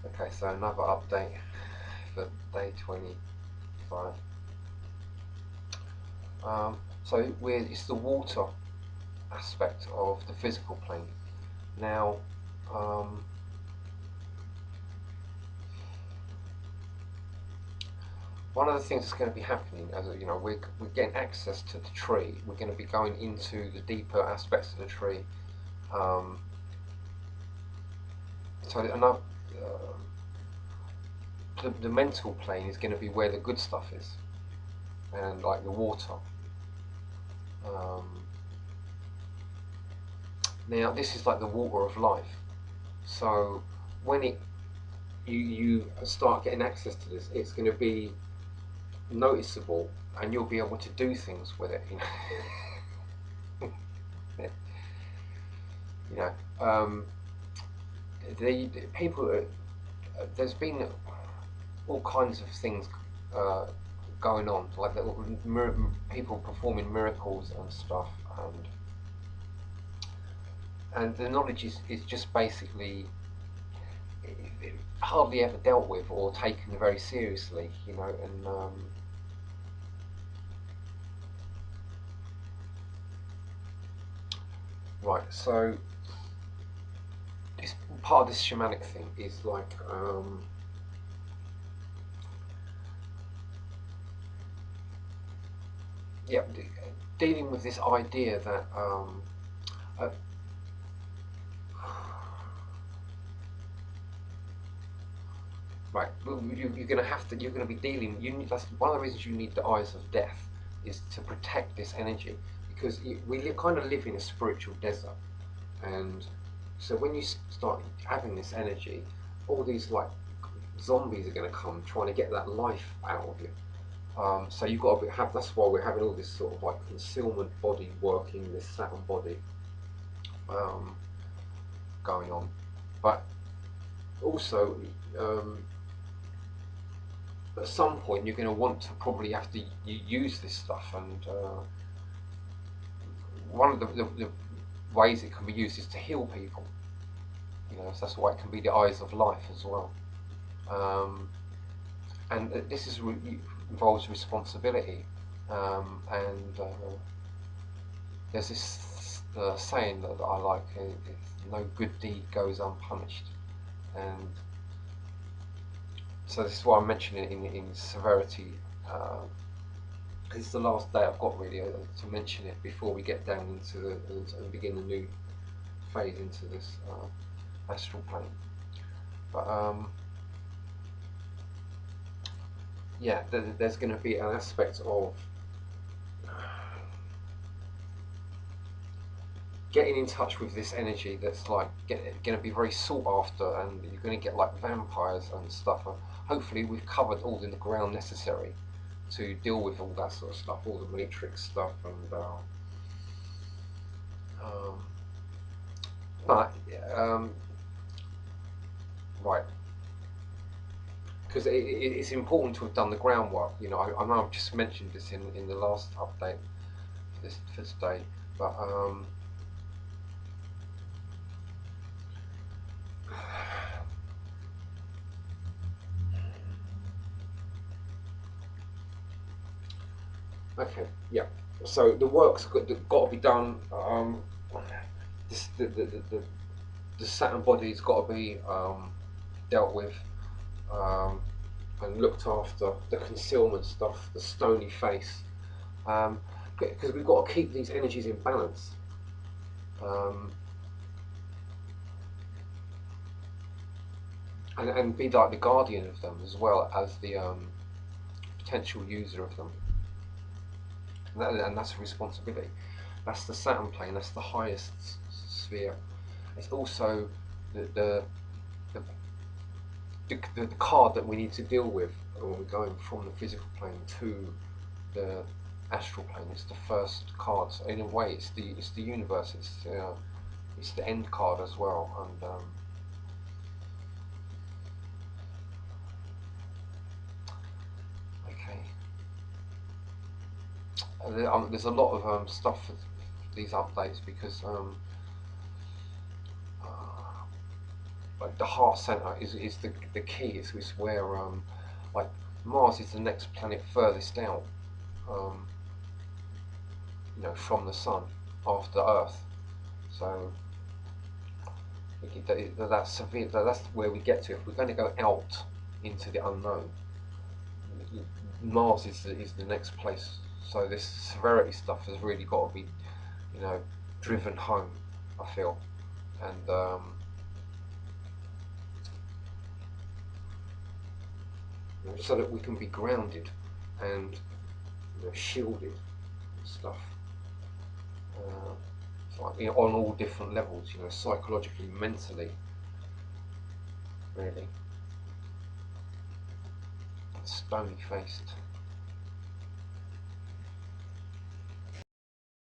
Okay, so another update for day 25. It's the water aspect of the physical plane. Now, um, one of the things that's going to be happening, as you know, we're getting access to the tree. We're going to be going into the deeper aspects of the tree. Um, so another, the mental plane is going to be where the good stuff is, and like the water. Um, Now this is like the water of life. So when you start getting access to this, it's going to be noticeable, and you'll be able to do things with it. You know, the people. There's been all kinds of things uh, going on, like people performing miracles and stuff, and the knowledge is just basically hardly ever dealt with or taken very seriously, you know. And right, so this part of this shamanic thing is like yeah, dealing with this idea that uh, right, you're going to have to, you're going to be dealing. That's one of the reasons you need the eyes of death, is to protect this energy, because kind of live in a spiritual desert, and so when you start having this energy, all these like zombies are going to come trying to get that life out of you. So you've got to have. That's why we're having all this sort of like concealment body working, this Saturn body um, going on, but also um, at some point you're going to want to probably have to use this stuff, and one of the ways it can be used is to heal people. You know, so that's why it can be the eyes of life as well. Um, and this involves responsibility. And there's this saying that I like: "No good deed goes unpunished," and so this is why I'm mentioning it in severity. It's the last day I've got really to mention it before we get down into and begin a new phase into this astral plane. But yeah, there's going to be an aspect of getting in touch with this energy that's like going to be very sought after, and you're going to get like vampires and stuff. And hopefully, we've covered all the ground necessary to deal with all that sort of stuff, all the matrix stuff, and um, but right, because it's important to have done the groundwork. You know, I know I've just mentioned this in the last update for today, but okay, yeah. So the work's got to be done. This, the Saturn body's got to be dealt with um, and looked after. The concealment stuff, the stony face, because we've got to keep these energies in balance. Um, and be like the guardian of them as well as the potential user of them. And that's a responsibility. That's the Saturn plane. That's the highest sphere. It's also the the, the the card that we need to deal with when we're going from the physical plane to the astral plane. It's the first card. So in a way, it's the universe. It's the end card as well. And okay, there's a lot of stuff for these updates because like the heart center is the key. Is where like Mars is the next planet furthest out, um, from the sun after Earth. So that's severe. That's where we get to. If we're going to go out into the unknown, Mars is the next place. So this severity stuff has really got to be, driven home. I feel, and so that we can be grounded and shielded and stuff. Like, on all different levels, psychologically, mentally, really. Stony faced.